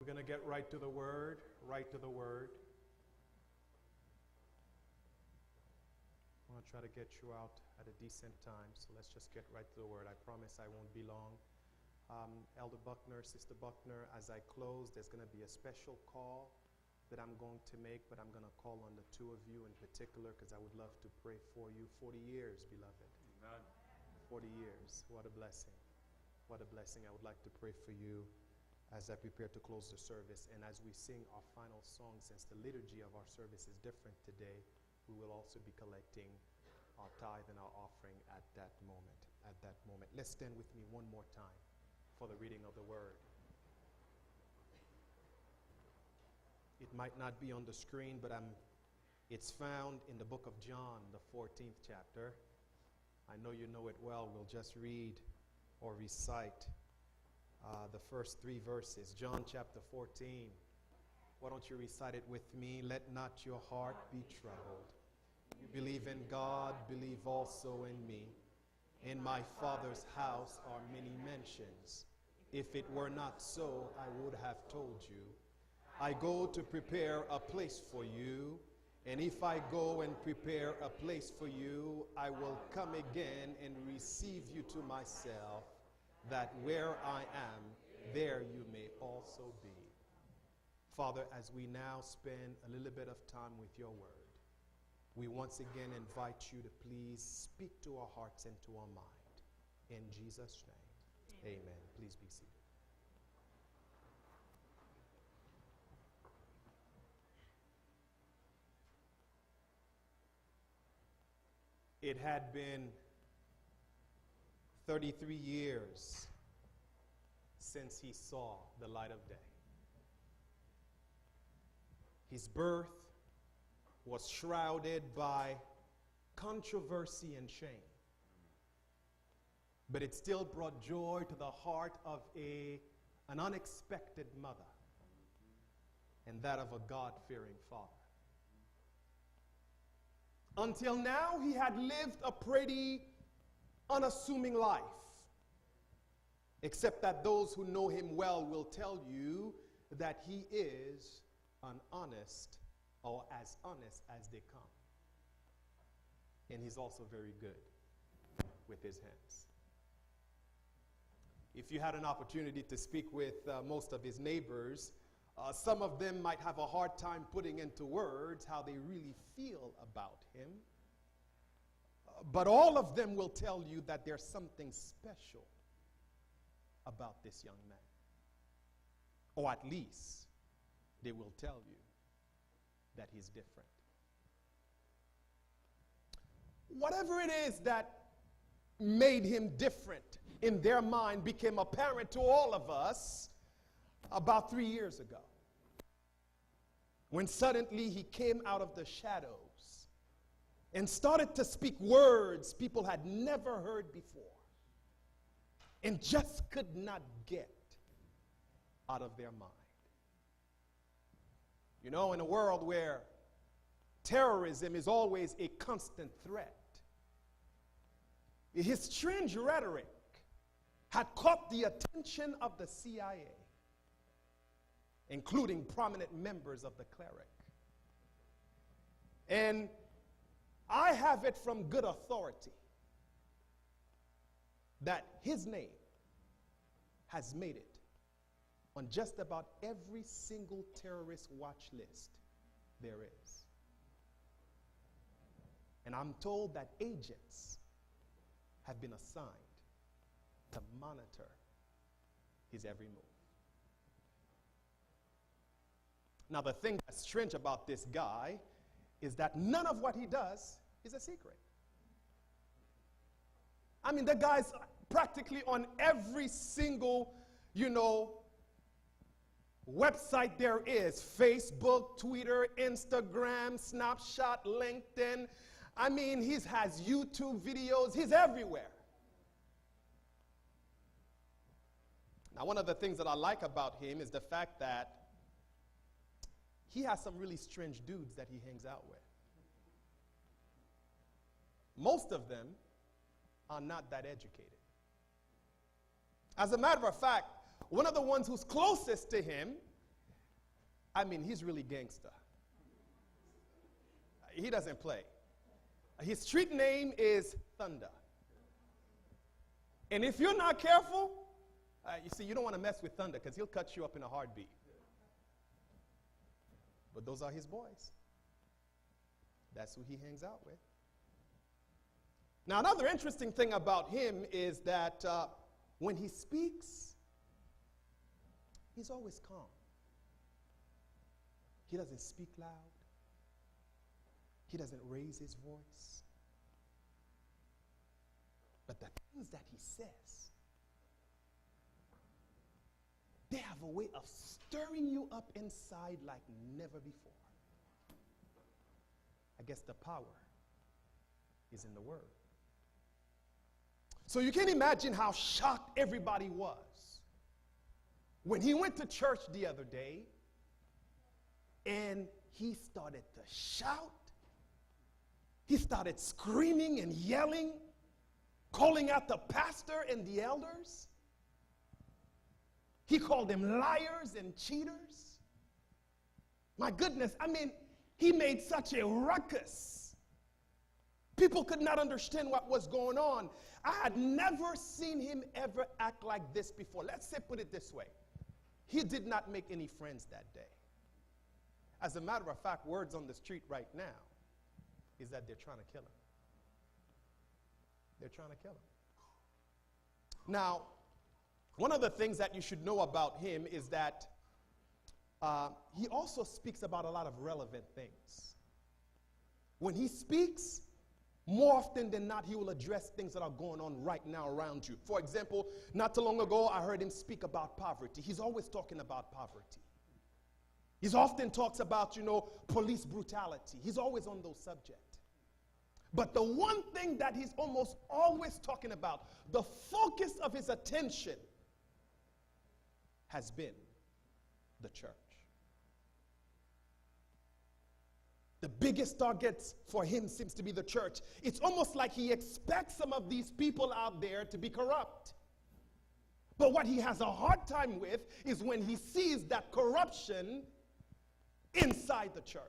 We're going to get right to the word, right to the word. I want to try to get you out at a decent time, so let's just get right to the word. I promise I won't be long. Elder Buckner, Sister Buckner, as I close, there's going to be a special call that I'm going to make, but I'm going to call on the two of you in particular because I would love to pray for you. 40 years, beloved. Amen. 40 years. What a blessing. What a blessing. I would like to pray for you as I prepare to close the service. And as we sing our final song, since the liturgy of our service is different today, we will also be collecting our tithe and our offering at that moment. At that moment. Let's stand with me one more time for the reading of the word. It might not be on the screen, but it's found in the book of John, the 14th chapter. I know you know it well. We'll just read or recite the first 3 verses. John chapter 14. Why don't you recite it with me? Let not your heart be troubled. You believe in God, believe also in me. In my Father's house are many mansions. If it were not so, I would have told you. I go to prepare a place for you, and if I go and prepare a place for you, I will come again and receive you to myself, that where I am, there you may also be. Father, as we now spend a little bit of time with your word, we once again invite you to please speak to our hearts and to our mind. In Jesus' name, amen. Please be seated. It had been 33 years since he saw the light of day. His birth was shrouded by controversy and shame. But it still brought joy to the heart of an unexpected mother and that of a God-fearing father. Until now, he had lived a pretty unassuming life, except that those who know him well will tell you that he is an honest, or as honest as they come. And he's also very good with his hands. If you had an opportunity to speak with most of his neighbors, some of them might have a hard time putting into words how they really feel about him. But all of them will tell you that there's something special about this young man. Or at least they will tell you that he's different. Whatever it is that made him different in their mind became apparent to all of us about 3 years ago, when suddenly he came out of the shadows and started to speak words people had never heard before and just could not get out of their mind. You know, in a world where terrorism is always a constant threat, his strange rhetoric had caught the attention of the CIA, including prominent members of the cleric. And I have it from good authority that his name has made it on just about every single terrorist watch list there is. And I'm told that agents have been assigned to monitor his every move. Now, the thing that's strange about this guy is that none of what he does is a secret. I mean, the guy's practically on every single, website there is. Facebook, Twitter, Instagram, Snapchat, LinkedIn. I mean, he has YouTube videos. He's everywhere. Now, one of the things that I like about him is the fact that he has some really strange dudes that he hangs out with. Most of them are not that educated. As a matter of fact, one of the ones who's closest to him I mean, he's really gangster. He doesn't play. His street name is Thunder. And if you're not careful, you see, you don't want to mess with Thunder because he'll cut you up in a heartbeat. But those are his boys. That's who he hangs out with. Now, another interesting thing about him is that when he speaks, he's always calm. He doesn't speak loud. He doesn't raise his voice. But the things that he says, they have a way of stirring you up inside like never before. I guess the power is in the word. So you can imagine how shocked everybody was when he went to church the other day and he started to shout. He started screaming and yelling, calling out the pastor and the elders. He called them liars and cheaters. My goodness, I mean, he made such a ruckus. People could not understand what was going on. I had never seen him ever act like this before. Let's say, put it this way. He did not make any friends that day. As a matter of fact, words on the street right now is that they're trying to kill him. They're trying to kill him. Now, one of the things that you should know about him is that he also speaks about a lot of relevant things. When he speaks, more often than not, he will address things that are going on right now around you. For example, not too long ago, I heard him speak about poverty. He's always talking about poverty. He often talks about, police brutality. He's always on those subjects. But the one thing that he's almost always talking about, the focus of his attention, has been the church. The biggest target for him seems to be the church. It's almost like he expects some of these people out there to be corrupt. But what he has a hard time with is when he sees that corruption inside the church.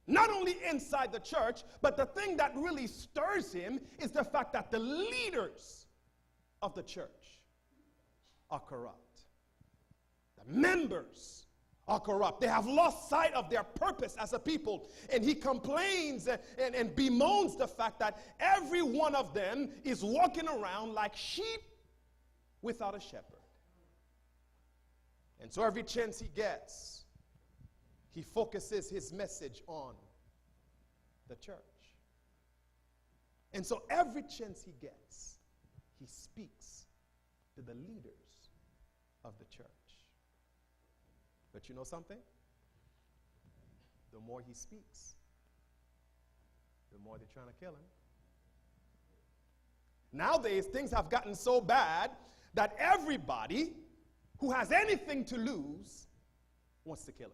Not only inside the church, but the thing that really stirs him is the fact that the leaders of the church are corrupt. The members are corrupt. They have lost sight of their purpose as a people. And he complains and bemoans the fact that every one of them is walking around like sheep without a shepherd. And so every chance he gets, he focuses his message on the church. And so every chance he gets, he speaks to the leaders of the church. But you know something? The more he speaks, the more they're trying to kill him. Nowadays, things have gotten so bad that everybody who has anything to lose wants to kill him.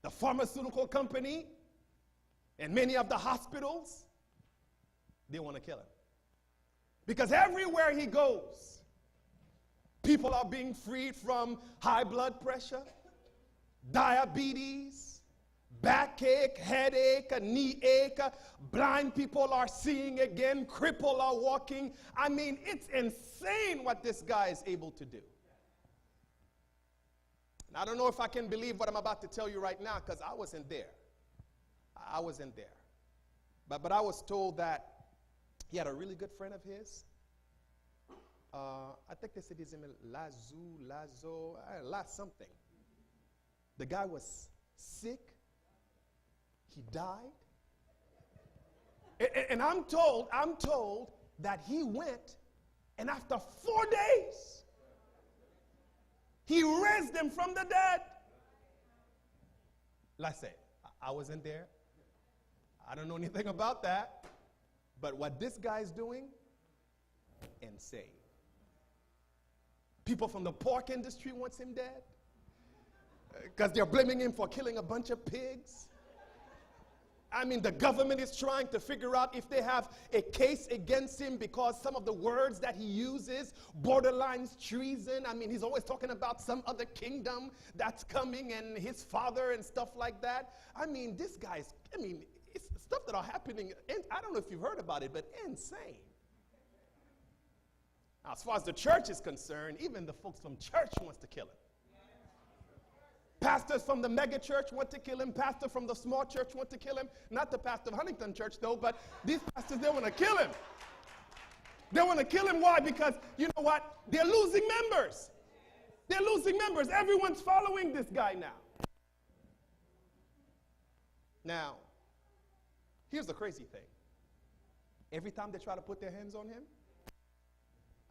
The pharmaceutical company and many of the hospitals, they want to kill him. Because everywhere he goes, people are being freed from high blood pressure, diabetes, backache, headache, a knee ache. Blind people are seeing again. Crippled are walking. I mean, it's insane what this guy is able to do. And I don't know if I can believe what I'm about to tell you right now because I wasn't there. I wasn't there. But I was told that he had a really good friend of his. I think they said his name Lazo, something. The guy was sick. He died. And I'm told that he went, and after 4 days, he raised them from the dead. Like I said, I wasn't there. I don't know anything about that. But what this guy is doing, insane. People from the pork industry wants him dead because they're blaming him for killing a bunch of pigs. I mean, the government is trying to figure out if they have a case against him because some of the words that he uses borderlines treason. I mean, he's always talking about some other kingdom that's coming and his father and stuff like that. I mean, this guy's, it's stuff that are happening, and I don't know if you've heard about it, but insane. Now, as far as the church is concerned, even the folks from church wants to kill him. Pastors from the mega church want to kill him. Pastor from the small church want to kill him. Not the pastor of Huntington church, though, but these pastors, they want to kill him. They want to kill him. Why? Because, you know what? They're losing members. They're losing members. Everyone's following this guy now. Now, here's the crazy thing. Every time they try to put their hands on him,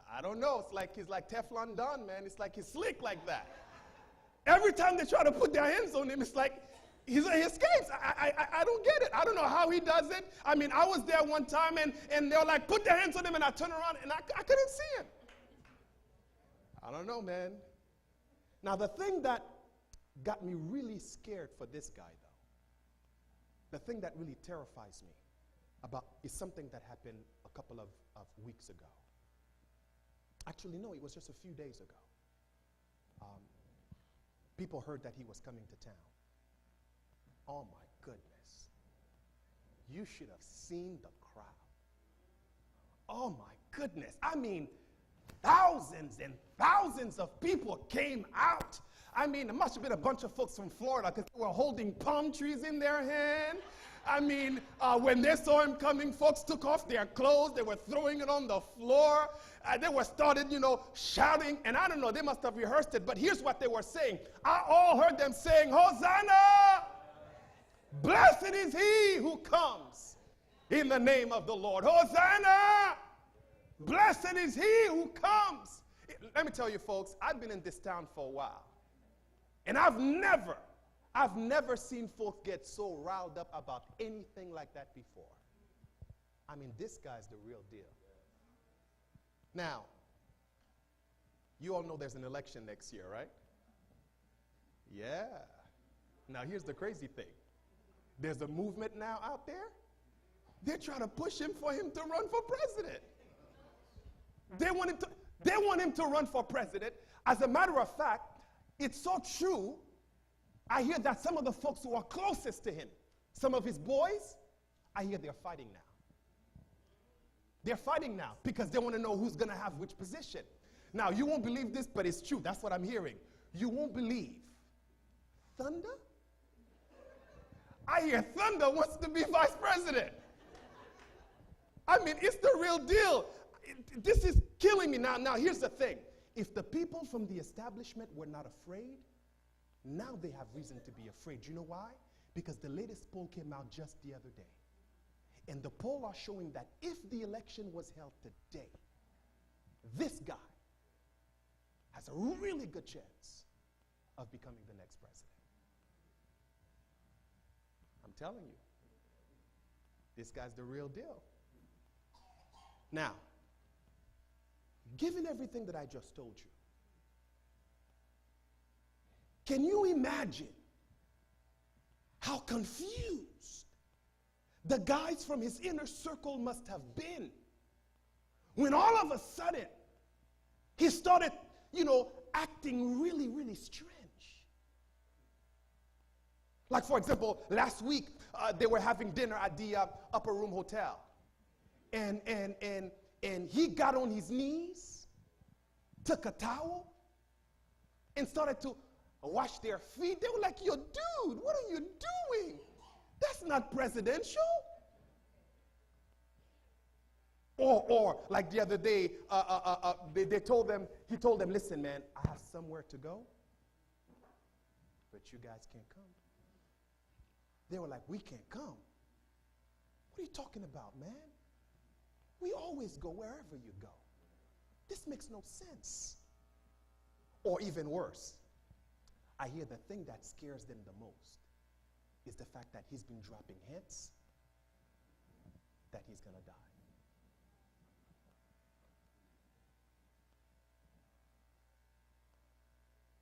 I don't know. It's like he's like Teflon Don, man. It's like he's slick like that. Every time they try to put their hands on him, it's like he escapes. I don't get it. I don't know how he does it. I mean, I was there one time, and they were like, put their hands on him, and I turned around, and I couldn't see him. I don't know, man. Now, the thing that got me really scared for this guy, though, the thing that really terrifies me is something that happened a couple of weeks ago. Actually, no, it was just a few days ago. People heard that he was coming to town. Oh my goodness. You should have seen the crowd. Oh my goodness. I mean, thousands and thousands of people came out. I mean, there must have been a bunch of folks from Florida because they were holding palm trees in their hand. I mean, when they saw him coming, folks took off their clothes. They were throwing it on the floor. They were started, shouting. And I don't know, they must have rehearsed it. But here's what they were saying. I all heard them saying, Hosanna! Blessed is he who comes in the name of the Lord. Hosanna! Blessed is he who comes. Let me tell you, folks, I've been in this town for a while. And I've never seen folks get so riled up about anything like that before. I mean, this guy's the real deal. Now, you all know there's an election next year, right? Yeah. Now, here's the crazy thing. There's a movement now out there. They're trying to push him for him to run for president. They want him to run for president. As a matter of fact, it's so true. I hear that some of the folks who are closest to him, some of his boys, I hear they're fighting now. They're fighting now because they want to know who's going to have which position. Now, you won't believe this, but it's true. That's what I'm hearing. You won't believe. Thunder? I hear Thunder wants to be vice president. I mean, it's the real deal. This is killing me. Now, here's the thing. If the people from the establishment were not afraid, now they have reason to be afraid. You know why? Because the latest poll came out just the other day. And the poll are showing that if the election was held today, this guy has a really good chance of becoming the next president. I'm telling you, this guy's the real deal. Now, given everything that I just told you, can you imagine how confused the guys from his inner circle must have been when all of a sudden he started, acting really, really strange? Like, for example, last week they were having dinner at the Upper Room Hotel. And he got on his knees, took a towel, and started to wash their feet. They were like, yo, dude, what are you doing? That's not presidential. Or like the other day, he told them, listen, man, I have somewhere to go, but you guys can't come. They were like, we can't come. What are you talking about, man? We always go wherever you go. This makes no sense. Or even worse, I hear the thing that scares them the most is the fact that he's been dropping hints that he's going to die.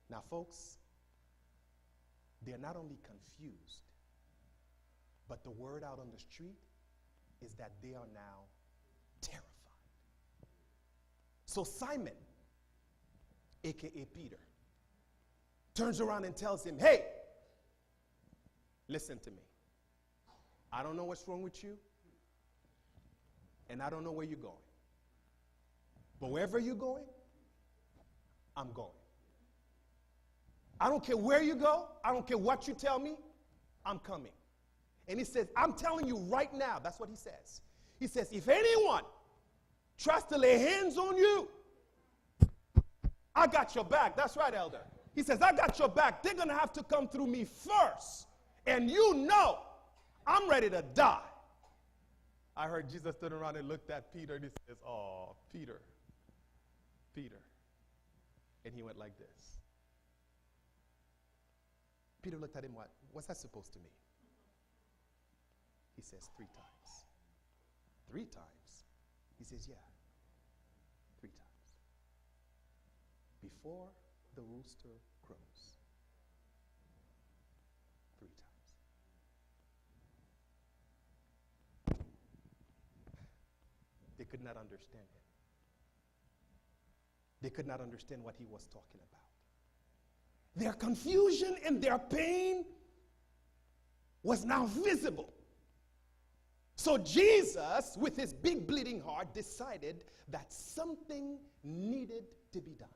Now, folks, they're not only confused, But the word out on the street is that they are now terrified. So Simon, a.k.a. Peter, turns around and tells him, hey, listen to me. I don't know what's wrong with you, and I don't know where you're going. But wherever you're going, I'm going. I don't care where you go. I don't care what you tell me. I'm coming. And he says, I'm telling you right now. That's what he says. He says, if anyone tries to lay hands on you, I got your back. That's right, elder. He says, I got your back. They're going to have to come through me first. And you know I'm ready to die. I heard Jesus turn around and looked at Peter and he says, oh, Peter, Peter. And he went like this. Peter looked at him, what's that supposed to mean? He says, 3 times. 3 times? He says, yeah, 3 times. Before the rooster crows. 3 times. They could not understand him. They could not understand what he was talking about. Their confusion and their pain was now visible. So Jesus, with his big bleeding heart, decided that something needed to be done.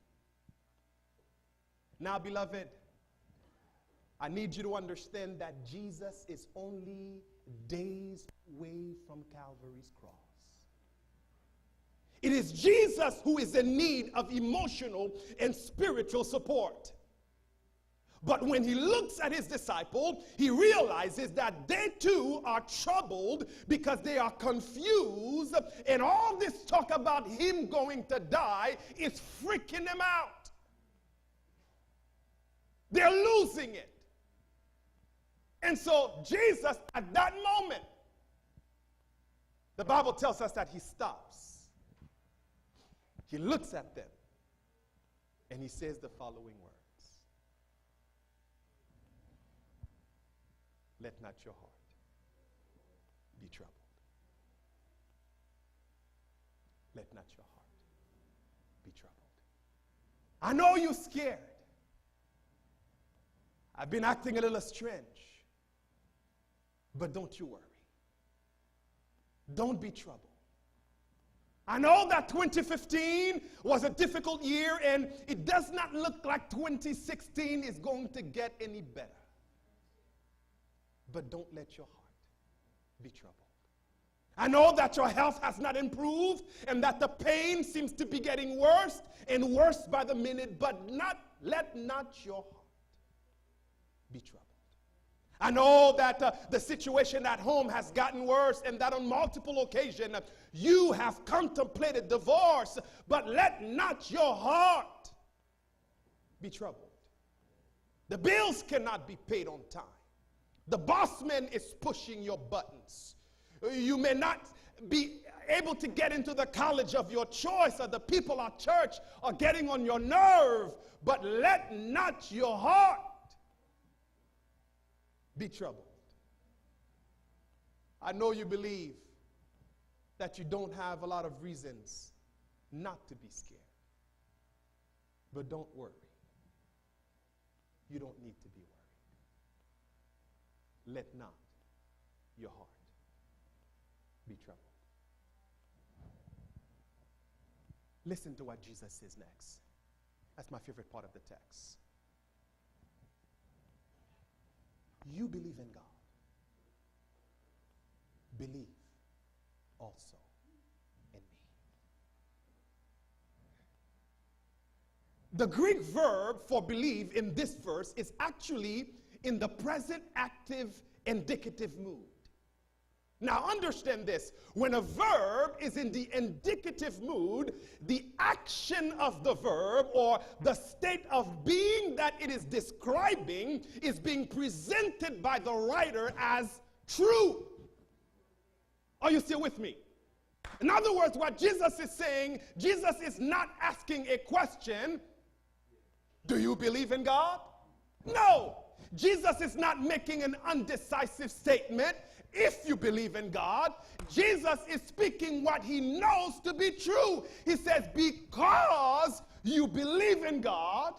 Now, beloved, I need you to understand that Jesus is only days away from Calvary's cross. It is Jesus who is in need of emotional and spiritual support. But when he looks at his disciple, he realizes that they too are troubled because they are confused, and all this talk about him going to die is freaking them out. They're losing it. And so Jesus, at that moment, the Bible tells us that he stops. He looks at them and he says the following words. Let not your heart be troubled. Let not your heart be troubled. I know you're scared. I've been acting a little strange. But don't you worry. Don't be troubled. I know that 2015 was a difficult year, and it does not look like 2016 is going to get any better. But don't let your heart be troubled. I know that your health has not improved and that the pain seems to be getting worse and worse by the minute, but let not your heart be troubled. I know that the situation at home has gotten worse and that on multiple occasions you have contemplated divorce, but let not your heart be troubled. The bills cannot be paid on time. The boss man is pushing your buttons. You may not be able to get into the college of your choice, or the people at church are getting on your nerve, but let not your heart be troubled. I know you believe that you don't have a lot of reasons not to be scared. But don't worry. You don't need to be worried. Let not your heart be troubled. Listen to what Jesus says next. That's my favorite part of the text. You believe in God. Believe also in me. The Greek verb for believe in this verse is actually in the present active indicative mood. Now understand this. When a verb is in the indicative mood, the action of the verb or the state of being that it is describing is being presented by the writer as true. Are you still with me? In other words, what Jesus is saying, Jesus is not asking a question. Do you believe in God? No. Jesus is not making an undecisive statement. If you believe in God, Jesus is speaking what he knows to be true. He says, because you believe in God,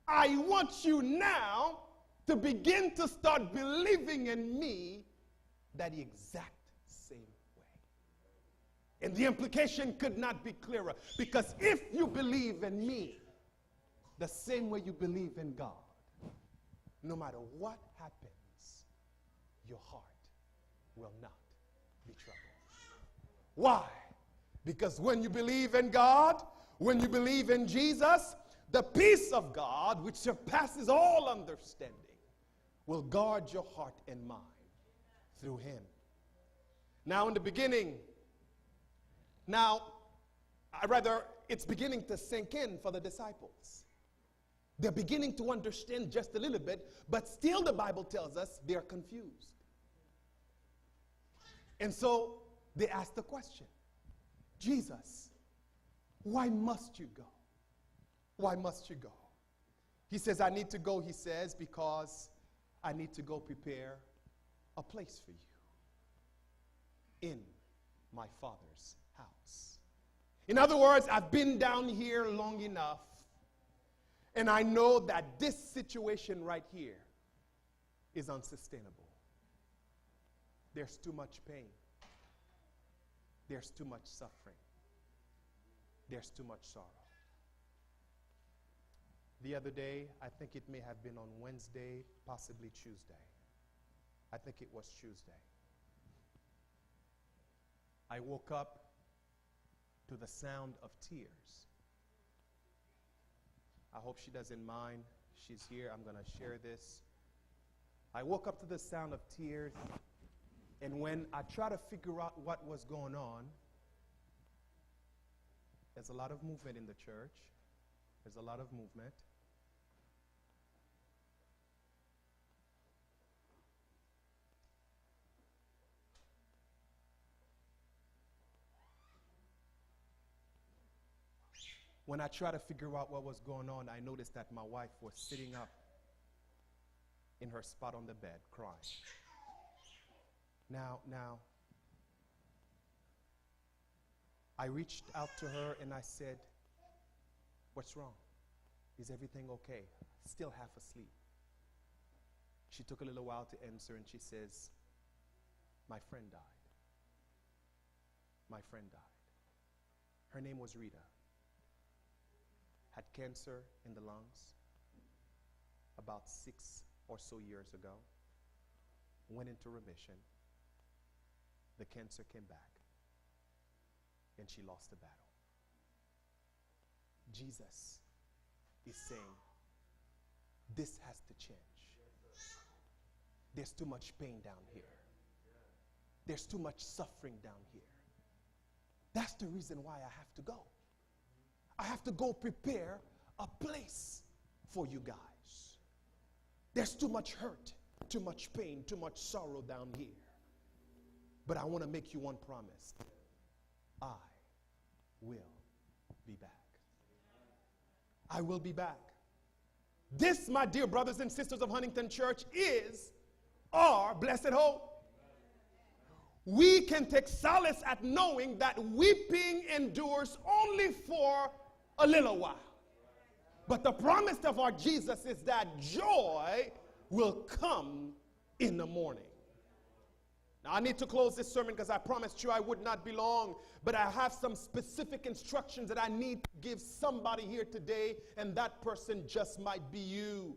I want you now to begin to start believing in me that exact same way. And the implication could not be clearer, because if you believe in me the same way you believe in God, no matter what happens, your heart will not be troubled. Why? Because when you believe in God, when you believe in Jesus, the peace of God, which surpasses all understanding, will guard your heart and mind through him. Now, in the beginning, it's beginning to sink in for the disciples. They're beginning to understand just a little bit, but still the Bible tells us they're confused. And so they ask the question, Jesus, why must you go? Why must you go? He says, I need to go, he says, because I need to go prepare a place for you in my Father's house. In other words, I've been down here long enough, and I know that this situation right here is unsustainable. There's too much pain. There's too much suffering. There's too much sorrow. The other day, I think it may have been on Wednesday, possibly Tuesday. I think it was Tuesday. I woke up to the sound of tears. I hope she doesn't mind. She's here. I'm going to share this. I woke up to the sound of tears, and when I try to figure out what was going on, there's a lot of movement in the church. There's a lot of movement. When I try to figure out what was going on, I noticed that my wife was sitting up in her spot on the bed, crying. Now, I reached out to her and I said, what's wrong? Is everything okay? Still half asleep. She took a little while to answer, and she says, my friend died. My friend died. Her name was Rita. Had cancer in the lungs about 6 or so years ago. Went into remission. The cancer came back, and she lost the battle. Jesus is saying, this has to change. There's too much pain down here. There's too much suffering down here. That's the reason why I have to go. I have to go prepare a place for you guys. There's too much hurt, too much pain, too much sorrow down here. But I want to make you one promise. I will be back. I will be back. This, my dear brothers and sisters of Huntington Church, is our blessed hope. We can take solace at knowing that weeping endures only for a little while. But the promise of our Jesus is that joy will come in the morning. Now, I need to close this sermon because I promised you I would not be long, but I have some specific instructions that I need to give somebody here today, and that person just might be you.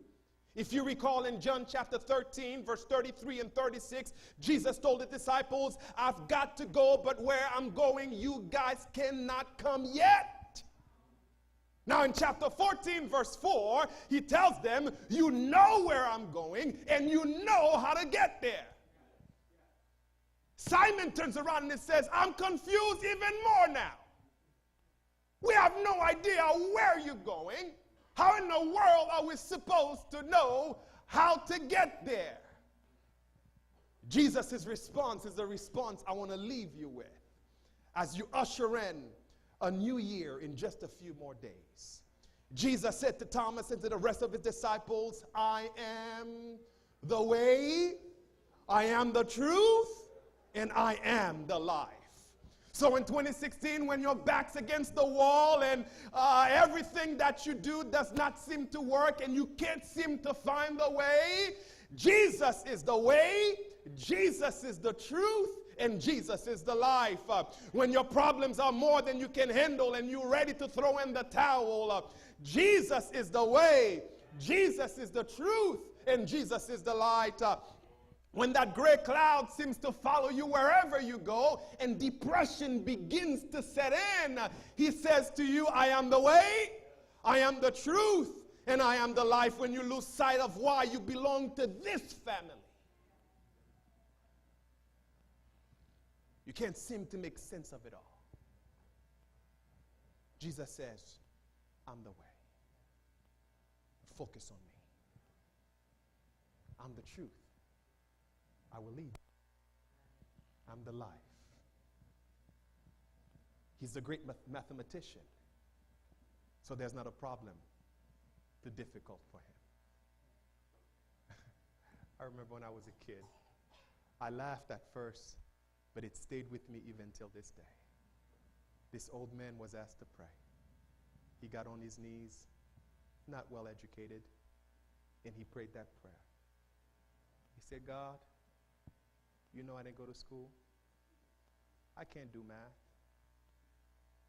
If you recall in John chapter 13, verse 33 and 36, Jesus told the disciples, I've got to go, but where I'm going, you guys cannot come yet. Now in chapter 14, verse 4, he tells them, you know where I'm going, and you know how to get there. Simon turns around and says, I'm confused even more now. We have no idea where you're going. How in the world are we supposed to know how to get there? Jesus' response is the response I want to leave you with as you usher in a new year in just a few more days. Jesus said to Thomas and to the rest of his disciples, I am the way, I am the truth, and I am the life. So in 2016, when your back's against the wall and everything that you do does not seem to work and you can't seem to find the way, Jesus is the way, Jesus is the truth, and Jesus is the life. When your problems are more than you can handle and you're ready to throw in the towel, Jesus is the way, Jesus is the truth, and Jesus is the light. When that gray cloud seems to follow you wherever you go and depression begins to set in, he says to you, I am the way, I am the truth, and I am the life. When you lose sight of why you belong to this family, you can't seem to make sense of it all. Jesus says, I'm the way. Focus on me. I'm the truth. I will lead. I'm the life. He's a great mathematician, so there's not a problem too difficult for him. I remember when I was a kid, I laughed at first, but it stayed with me even till this day. This old man was asked to pray. He got on his knees, not well educated, and he prayed that prayer. He said, God, you know I didn't go to school. I can't do math.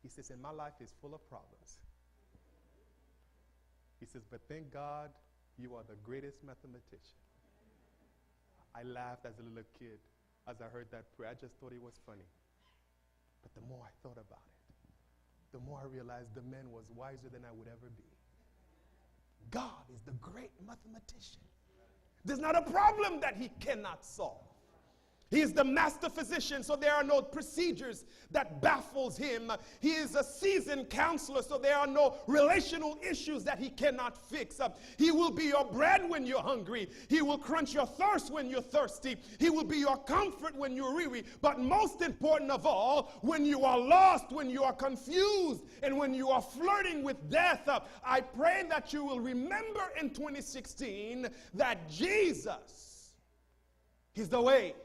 He says, and my life is full of problems. He says, but thank God you are the greatest mathematician. I laughed as a little kid as I heard that prayer. I just thought it was funny. But the more I thought about it, the more I realized the man was wiser than I would ever be. God is the great mathematician. There's not a problem that he cannot solve. He is the master physician, so there are no procedures that baffles him. He is a seasoned counselor, so there are no relational issues that he cannot fix. He will be your bread when you're hungry. He will quench your thirst when you're thirsty. He will be your comfort when you're weary. But most important of all, when you are lost, when you are confused, and when you are flirting with death, I pray that you will remember in 2016 that Jesus, he's the way,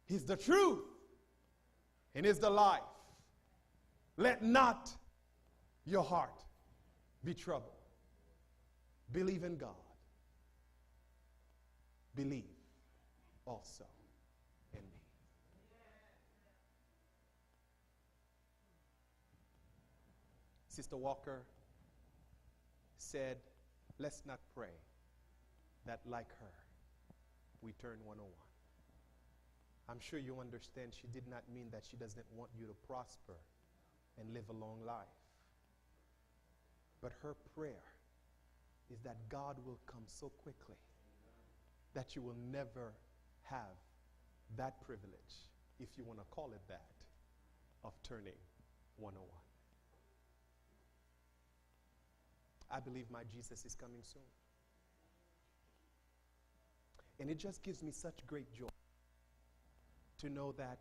he's the truth, and is the life. Let not your heart be troubled. Believe in God. Believe also in me. Sister Walker said, let's not pray that like her, we turn 101. I'm sure you understand she did not mean that she doesn't want you to prosper and live a long life. But her prayer is that God will come so quickly that you will never have that privilege, if you want to call it that, of turning 101. I believe my Jesus is coming soon. And it just gives me such great joy to know that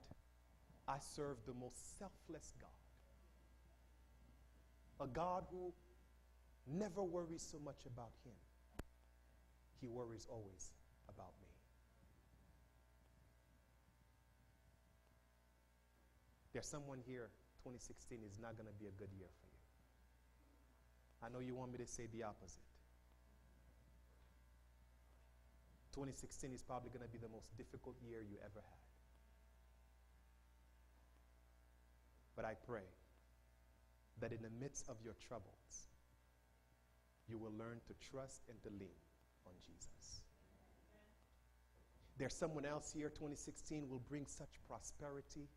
I serve the most selfless God. A God who never worries so much about him. He worries always about me. There's someone here, 2016 is not going to be a good year for you. I know you want me to say the opposite. 2016 is probably going to be the most difficult year you ever had. But I pray that in the midst of your troubles, you will learn to trust and to lean on Jesus. There's someone else here, 2016 will bring such prosperity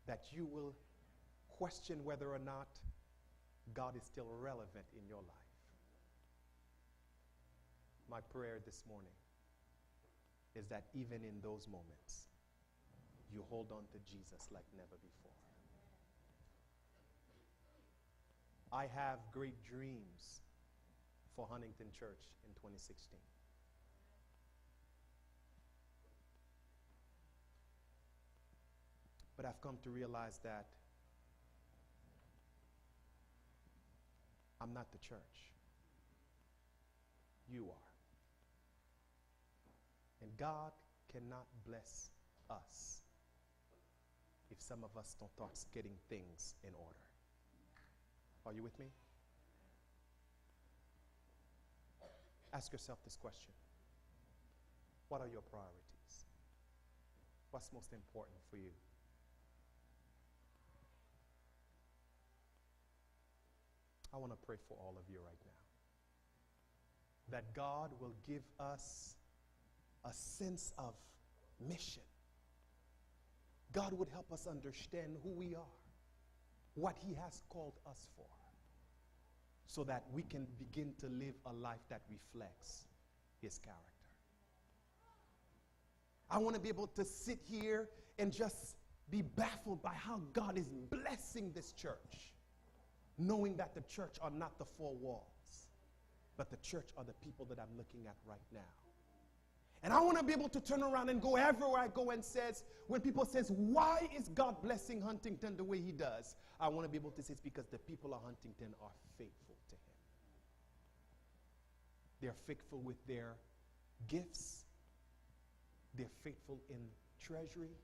that you will question whether or not God is still relevant in your life. My prayer this morning is that even in those moments, you hold on to Jesus like never before. I have great dreams for Huntington Church in 2016. But I've come to realize that I'm not the church. You are. And God cannot bless us if some of us don't start getting things in order. Are you with me? Ask yourself this question. What are your priorities? What's most important for you? I want to pray for all of you right now. That God will give us a sense of mission. God would help us understand who we are, what He has called us for, so that we can begin to live a life that reflects His character. I want to be able to sit here and just be baffled by how God is blessing this church, knowing that the church are not the four walls, but the church are the people that I'm looking at right now. And I want to be able to turn around and go everywhere I go and says, when people says, why is God blessing Huntington the way He does? I want to be able to say it's because the people of Huntington are faithful to Him. They're faithful with their gifts. They're faithful in treasury.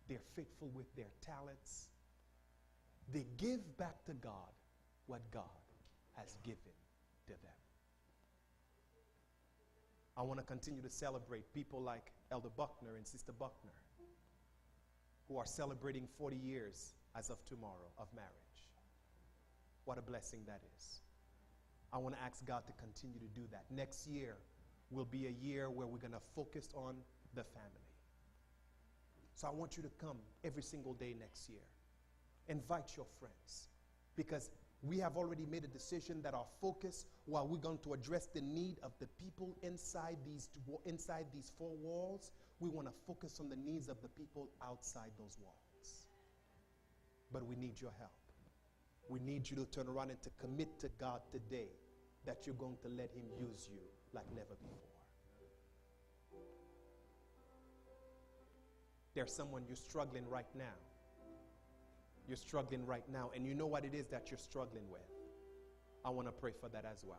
They're faithful with their talents. They give back to God what God has given to them. I want to continue to celebrate people like Elder Buckner and Sister Buckner, who are celebrating 40 years as of tomorrow of marriage. What a blessing that is. I want to ask God to continue to do that. Next year will be a year where we're going to focus on the family. So I want you to come every single day next year. Invite your friends, because we have already made a decision that our focus, while we're going to address the need of the people inside these four walls, we want to focus on the needs of the people outside those walls. But we need your help. We need you to turn around and to commit to God today that you're going to let Him use you like never before. There's someone you're struggling right now. You're struggling right now, and you know what it is that you're struggling with. I want to pray for that as well.